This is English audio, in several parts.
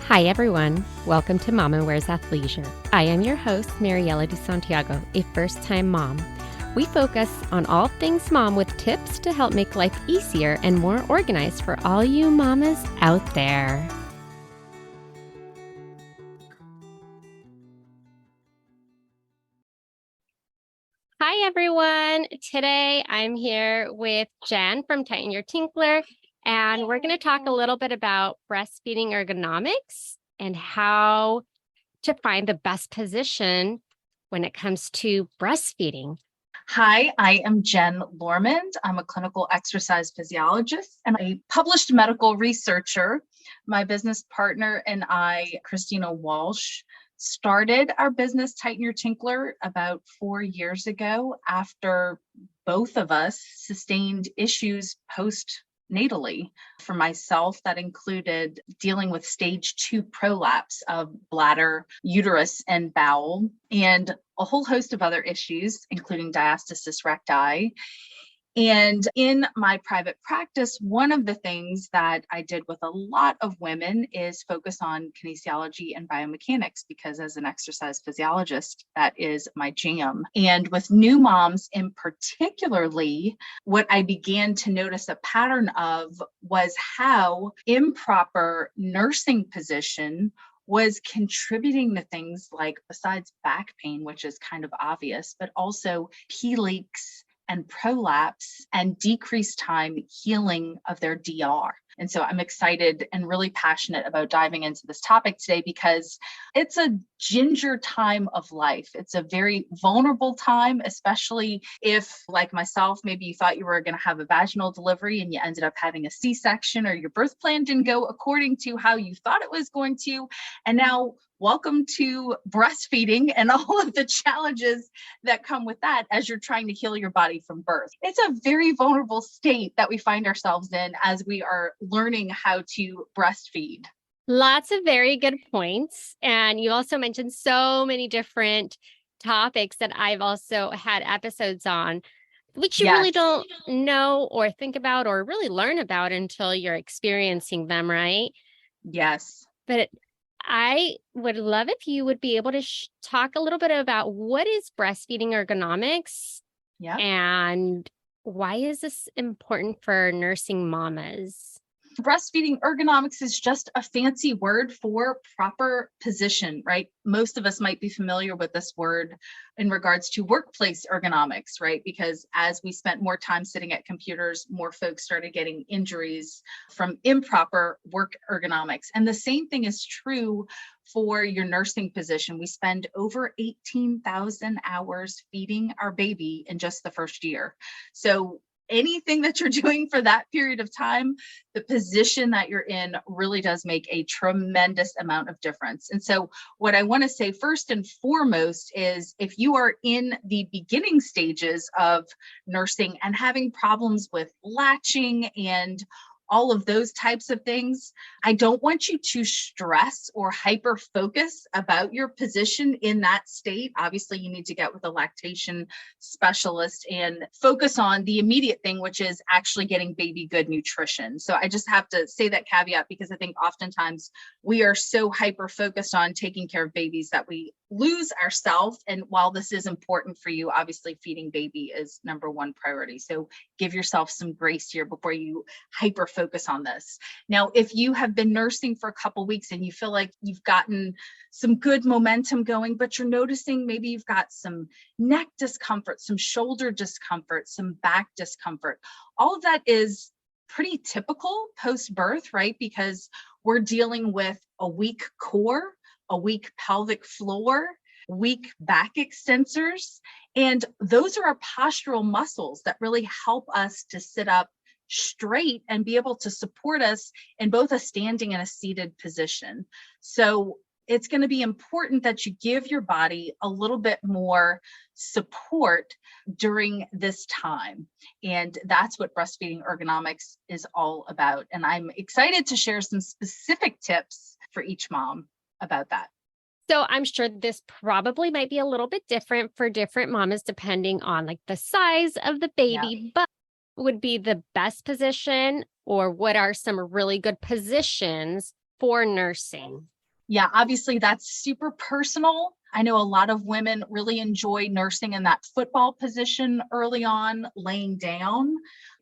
Hi, everyone. Welcome to Mama Wears Athleisure. I am your host, Mariela de Santiago, a first-time mom. We focus on all things mom with tips to help make life easier and more organized for all you mamas out there. Hi, everyone. Today I'm here with Jenn from Tighten Your Tinkler, and we're going to talk a little bit about breastfeeding ergonomics and how to find the best position when it comes to breastfeeding. Hi, I am Jenn Lormand. I'm a clinical exercise physiologist and a published medical researcher. My business partner and I, Christina Walsh, started our business Tighten Your Tinkler about 4 years ago after both of us sustained issues postnatally. For myself, that included dealing with stage 2 prolapse of bladder, uterus, and bowel, and a whole host of other issues, including diastasis recti. And in my private practice, one of the things that I did with a lot of women is focus on kinesiology and biomechanics, because as an exercise physiologist, that is my jam. And with new moms in particularly, what I began to notice a pattern of was how improper nursing position was contributing to things like, besides back pain, which is kind of obvious, but also pee leaks and prolapse and decreased time healing of their DR. And so I'm excited and really passionate about diving into this topic today because it's a ginger time of life. It's a very vulnerable time, especially if, like myself, maybe you thought you were going to have a vaginal delivery and you ended up having a C-section, or your birth plan didn't go according to how you thought it was going to. And now welcome to breastfeeding and all of the challenges that come with that as you're trying to heal your body from birth. It's a very vulnerable state that we find ourselves in as we are learning how to breastfeed. Lots of very good points. And you also mentioned so many different topics that I've also had episodes on, which you really don't know or think about or really learn about until you're experiencing them, right? Yes. But I would love if you would be able to talk a little bit about what is breastfeeding ergonomics and why is this important for nursing mamas? Breastfeeding ergonomics is just a fancy word for proper position, right? Most of us might be familiar with this word in regards to workplace ergonomics, right? Because as we spent more time sitting at computers, more folks started getting injuries from improper work ergonomics. And the same thing is true for your nursing position. We spend over 18,000 hours feeding our baby in just the first year. So anything that you're doing for that period of time, the position that you're in really does make a tremendous amount of difference. And so what I want to say first and foremost is, if you are in the beginning stages of nursing and having problems with latching and all of those types of things, I don't want you to stress or hyper focus about your position in that state. Obviously, you need to get with a lactation specialist and focus on the immediate thing, which is actually getting baby good nutrition. So I just have to say that caveat, because I think oftentimes we are so hyper focused on taking care of babies that we lose ourselves. And while this is important for you, obviously feeding baby is number one priority. So give yourself some grace here before you hyper focus on this. Now, if you have been nursing for a couple weeks and you feel like you've gotten some good momentum going, but you're noticing maybe you've got some neck discomfort, some shoulder discomfort, some back discomfort, all of that is pretty typical post-birth, right? Because we're dealing with a weak core, a weak pelvic floor, weak back extensors. And those are our postural muscles that really help us to sit up straight and be able to support us in both a standing and a seated position. So it's going to be important that you give your body a little bit more support during this time. And that's what breastfeeding ergonomics is all about. And I'm excited to share some specific tips for each mom about that. So I'm sure this probably might be a little bit different for different mamas depending on like the size of the baby, but would be the best position, or what are some really good positions for nursing? Yeah, obviously that's super personal. I know a lot of women really enjoy nursing in that football position early on, laying down.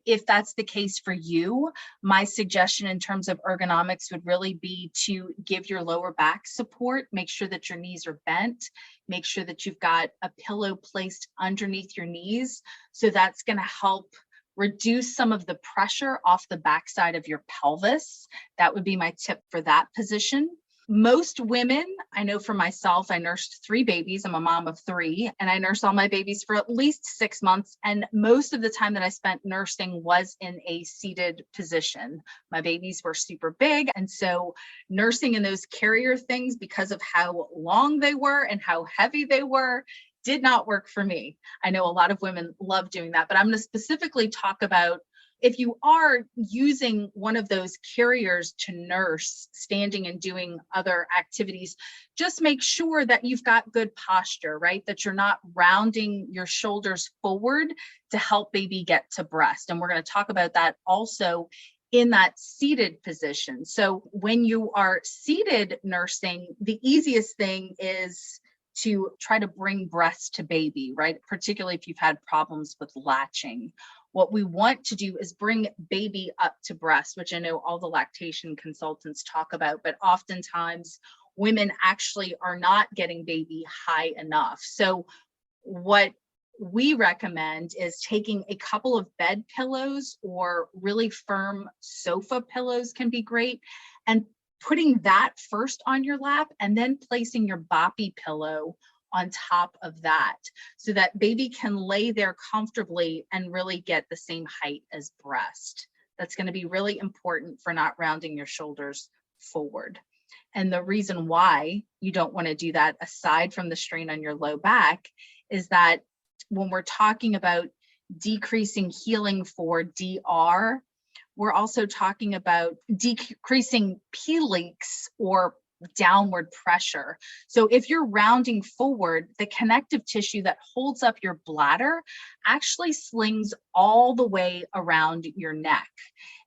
If that's the case for you, my suggestion in terms of ergonomics would really be to give your lower back support, make sure that your knees are bent, make sure that you've got a pillow placed underneath your knees. So that's going to help reduce some of the pressure off the backside of your pelvis. That would be my tip for that position. Most women, I know for myself, I nursed 3 babies. I'm a mom of 3, and I nursed all my babies for at least 6 months. And most of the time that I spent nursing was in a seated position. My babies were super big. And so nursing in those carrier things, because of how long they were and how heavy they were, did not work for me. I know a lot of women love doing that, but I'm going to specifically talk about if you are using one of those carriers to nurse, standing and doing other activities, just make sure that you've got good posture, right? That you're not rounding your shoulders forward to help baby get to breast. And we're going to talk about that also in that seated position. So when you are seated nursing, the easiest thing is to try to bring breast to baby, right? Particularly if you've had problems with latching. What we want to do is bring baby up to breast, which I know all the lactation consultants talk about, but oftentimes women actually are not getting baby high enough. So what we recommend is taking a couple of bed pillows, or really firm sofa pillows can be great, and putting that first on your lap and then placing your boppy pillow on top of that so that baby can lay there comfortably and really get the same height as breast. That's going to be really important for not rounding your shoulders forward. And the reason why you don't want to do that, aside from the strain on your low back, is that when we're talking about decreasing healing for DR, we're also talking about decreasing P leaks or downward pressure. So if you're rounding forward, the connective tissue that holds up your bladder actually slings all the way around your neck.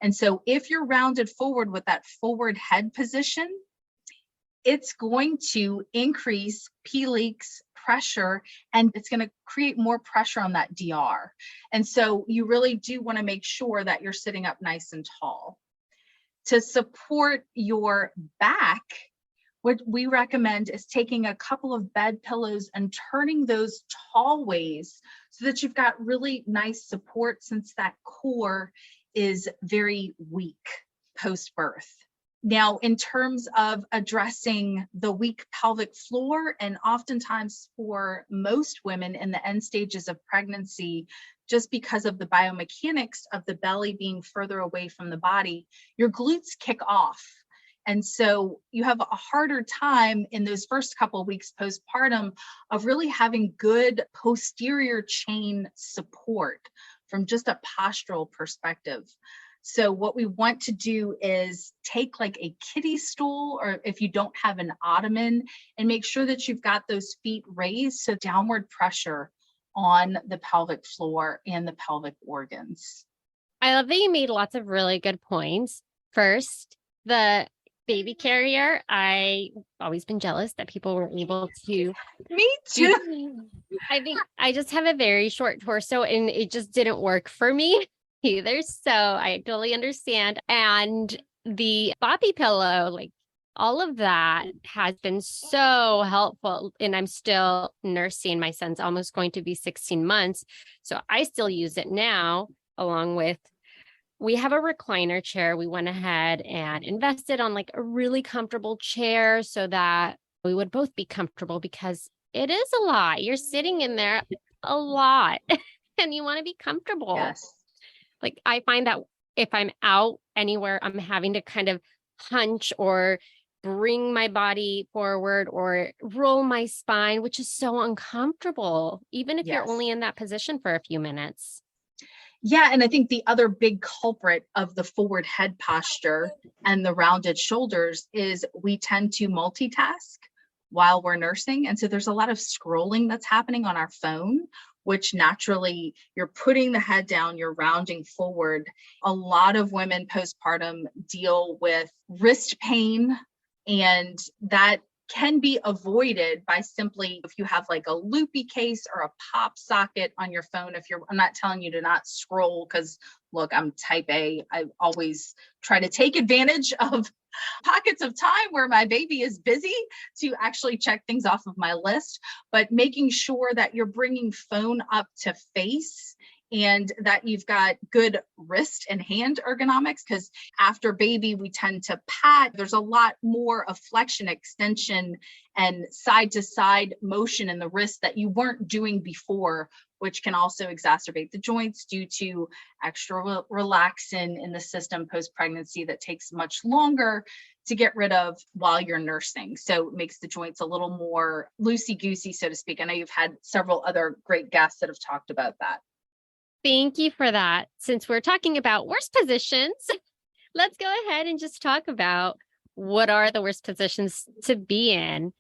And so if you're rounded forward with that forward head position, it's going to increase P leaks, pressure, and it's going to create more pressure on that DR. And so you really do want to make sure that you're sitting up nice and tall. To support your back, what we recommend is taking a couple of bed pillows and turning those tall ways so that you've got really nice support, since that core is very weak post-birth. Now, in terms of addressing the weak pelvic floor, and oftentimes for most women in the end stages of pregnancy, just because of the biomechanics of the belly being further away from the body, your glutes kick off. And so you have a harder time in those first couple of weeks postpartum of really having good posterior chain support from just a postural perspective. So what we want to do is take like a kiddie stool, or if you don't have an ottoman, and make sure that you've got those feet raised, so downward pressure on the pelvic floor and the pelvic organs. I love that you made lots of really good points. First, the baby carrier. I've always been jealous that people were able to. Me too. I think I just have a very short torso and it just didn't work for me either. So I totally understand. And the boppy pillow, like all of that has been so helpful. And I'm still nursing. My son's almost going to be 16 months. So I still use it now, along with, we have a recliner chair. We went ahead and invested on like a really comfortable chair so that we would both be comfortable, because it is a lot. You're sitting in there a lot and you want to be comfortable. Yes. Like I find that if I'm out anywhere, I'm having to kind of hunch or bring my body forward or roll my spine, which is so uncomfortable, even if you're only in that position for a few minutes. Yeah, and I think the other big culprit of the forward head posture and the rounded shoulders is we tend to multitask while we're nursing. And so there's a lot of scrolling that's happening on our phone, which naturally you're putting the head down, you're rounding forward. A lot of women postpartum deal with wrist pain And that can be avoided by simply, if you have like a loopy case or a pop socket on your phone, I'm not telling you to not scroll, because look, I'm type A. I always try to take advantage of pockets of time where my baby is busy to actually check things off of my list, but making sure that you're bringing phone up to face and that you've got good wrist and hand ergonomics, because after baby, we tend to pat. There's a lot more of flexion, extension, and side to side motion in the wrist that you weren't doing before, which can also exacerbate the joints due to extra relaxin in the system post-pregnancy that takes much longer to get rid of while you're nursing. So it makes the joints a little more loosey-goosey, so to speak. I know you've had several other great guests that have talked about that. Thank you for that. Since we're talking about worst positions, let's go ahead and just talk about what are the worst positions to be in.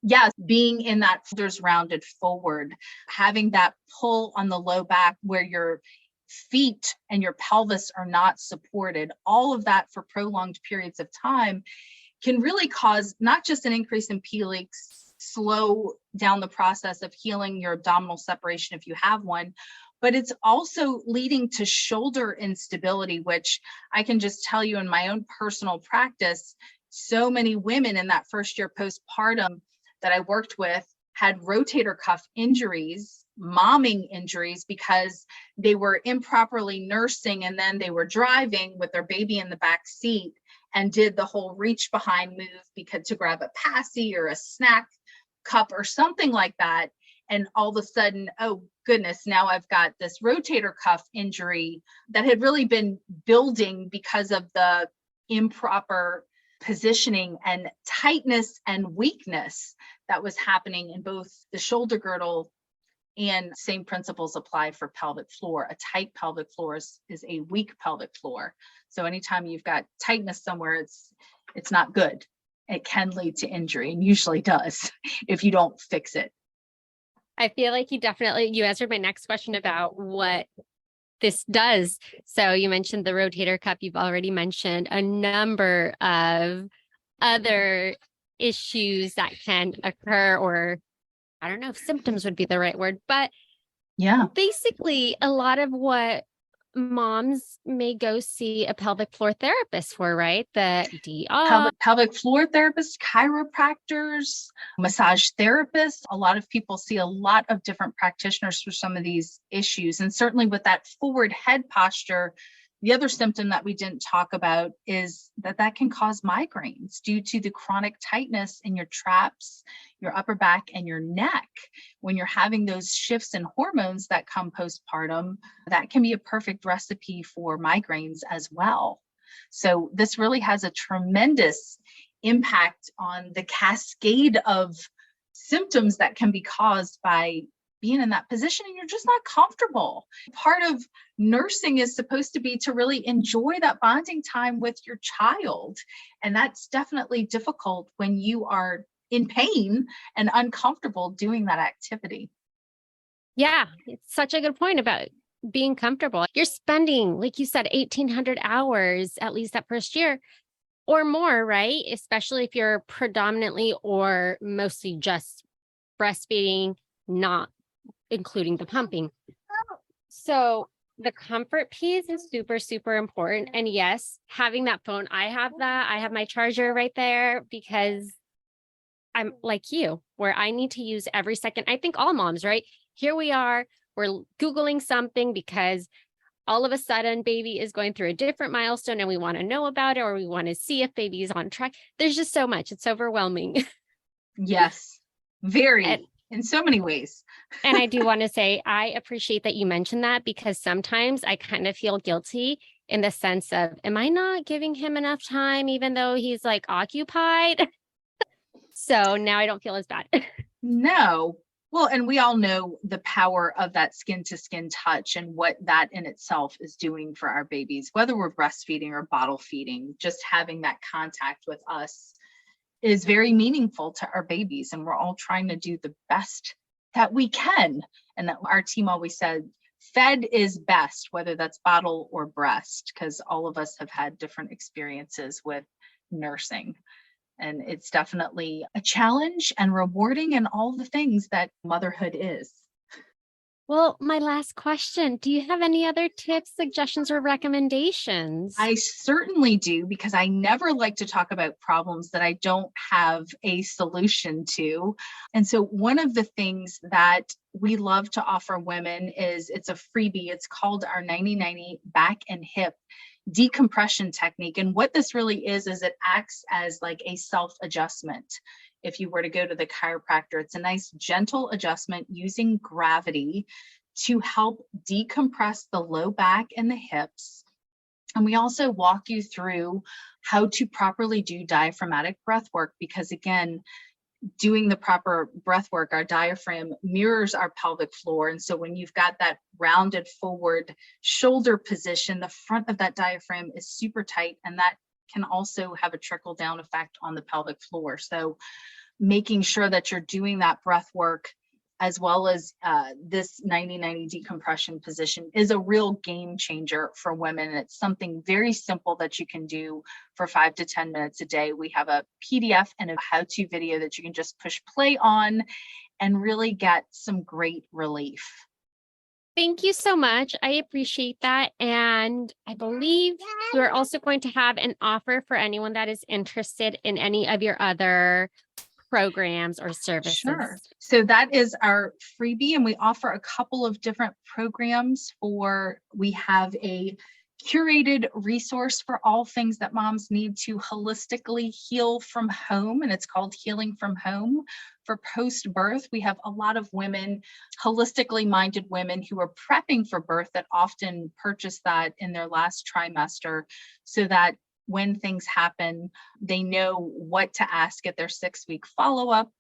Yes, being in that shoulders rounded forward, having that pull on the low back where your feet and your pelvis are not supported, all of that for prolonged periods of time can really cause not just an increase in P-leaks, slow down the process of healing your abdominal separation if you have one, but it's also leading to shoulder instability, which I can just tell you in my own personal practice, so many women in that first year postpartum that I worked with had rotator cuff injuries, momming injuries, because they were improperly nursing and then they were driving with their baby in the back seat and did the whole reach behind move because to grab a passy or a snack cup or something like that. And all of a sudden, oh goodness, now I've got this rotator cuff injury that had really been building because of the improper positioning and tightness and weakness that was happening in both the shoulder girdle, and same principles apply for pelvic floor. A tight pelvic floor is a weak pelvic floor. So anytime you've got tightness somewhere, it's not good. It can lead to injury, and usually does if you don't fix it. I feel like you answered my next question about what this does. So you mentioned the rotator cuff. You've already mentioned a number of other issues that can occur, or I don't know if symptoms would be the right word, but yeah, basically a lot of what moms may go see a pelvic floor therapist for, right? The DR. Pelvic floor therapists, chiropractors, massage therapists. A lot of people see a lot of different practitioners for some of these issues. And certainly with that forward head posture, the other symptom that we didn't talk about is that can cause migraines due to the chronic tightness in your traps, your upper back, and your neck. When you're having those shifts in hormones that come postpartum, that can be a perfect recipe for migraines as well. So this really has a tremendous impact on the cascade of symptoms that can be caused by being in that position and you're just not comfortable. Part of nursing is supposed to be to really enjoy that bonding time with your child. And that's definitely difficult when you are in pain and uncomfortable doing that activity. Yeah, it's such a good point about being comfortable. You're spending, like you said, 1,800 hours, at least that first year or more, right? Especially if you're predominantly or mostly just breastfeeding, not including the pumping. So the comfort piece is super, super important. And yes, having that phone, I have my charger right there because I'm like you, where I need to use every second. I think all moms, right? Here we are, we're Googling something because all of a sudden baby is going through a different milestone and we want to know about it, or we want to see if baby is on track. There's just so much. It's overwhelming. Yes, very. In so many ways. And I do want to say, I appreciate that you mentioned that because sometimes I kind of feel guilty in the sense of, am I not giving him enough time, even though he's like occupied? So now I don't feel as bad. No. Well, and we all know the power of that skin to skin touch and what that in itself is doing for our babies, whether we're breastfeeding or bottle feeding, just having that contact with us is very meaningful to our babies. And we're all trying to do the best that we can. And our team always said, fed is best, whether that's bottle or breast, because all of us have had different experiences with nursing. And it's definitely a challenge and rewarding and all the things that motherhood is. Well, my last question, do you have any other tips, suggestions, or recommendations? I certainly do, because I never like to talk about problems that I don't have a solution to. And so one of the things that we love to offer women is it's a freebie. It's called our 90-90 back and hip decompression technique. And what this really is it acts as like a self adjustment. If you were to go to the chiropractor, it's a nice gentle adjustment using gravity to help decompress the low back and the hips. And we also walk you through how to properly do diaphragmatic breath work, because again, doing the proper breath work, our diaphragm mirrors our pelvic floor. And so when you've got that rounded forward shoulder position, the front of that diaphragm is super tight, and that can also have a trickle down effect on the pelvic floor. So making sure that you're doing that breath work as well as this 90-90 decompression position is a real game changer for women. It's something very simple that you can do for 5 to 10 minutes a day. We have a PDF and a how-to video that you can just push play on and really get some great relief. Thank you so much. I appreciate that. And I believe you're also going to have an offer for anyone that is interested in any of your other programs or services. Sure. So that is our freebie, and we offer a couple of different programs. We have a curated resource for all things that moms need to holistically heal from home, and it's called Healing from Home. For post-birth, we have a lot of women, holistically minded women who are prepping for birth, that often purchase that in their last trimester, so that when things happen, they know what to ask at their 6-week follow-up.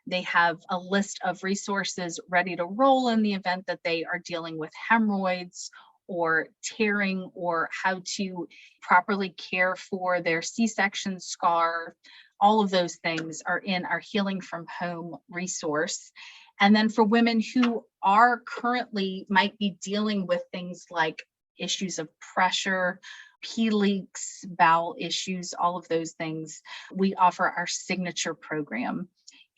They have a list of resources ready to roll in the event that they are dealing with hemorrhoids or tearing, or how to properly care for their C-section scar. All of those things are in our Healing from Home resource. And then for women who are currently might be dealing with things like issues of pressure, pee leaks, bowel issues, all of those things, we offer our signature program.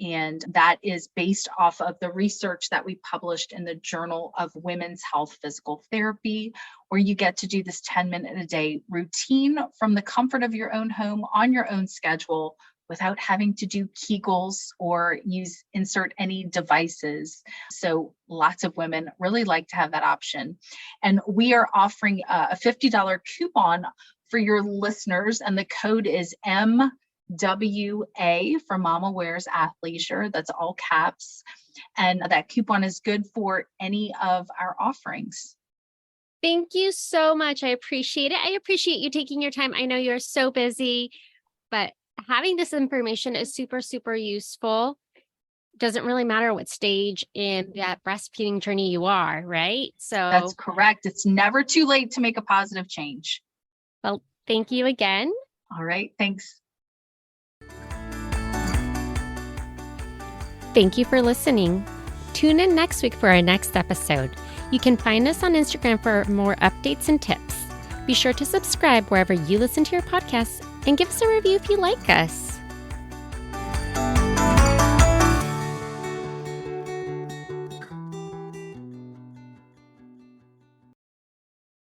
And that is based off of the research that we published in the Journal of Women's Health Physical Therapy, where you get to do this 10-minute-a-day routine from the comfort of your own home on your own schedule, without having to do Kegels or insert any devices. So lots of women really like to have that option. And we are offering a $50 coupon for your listeners, and the code is MWA for Mama Wears Athleisure. That's all caps. And that coupon is good for any of our offerings. Thank you so much. I appreciate it. I appreciate you taking your time. I know you're so busy, but having this information is super, super useful. Doesn't really matter what stage in that breastfeeding journey you are, right? So that's correct. It's never too late to make a positive change. Well, thank you again. All right. Thanks. Thank you for listening. Tune in next week for our next episode. You can find us on Instagram for more updates and tips. Be sure to subscribe wherever you listen to your podcasts, and give us a review if you like us.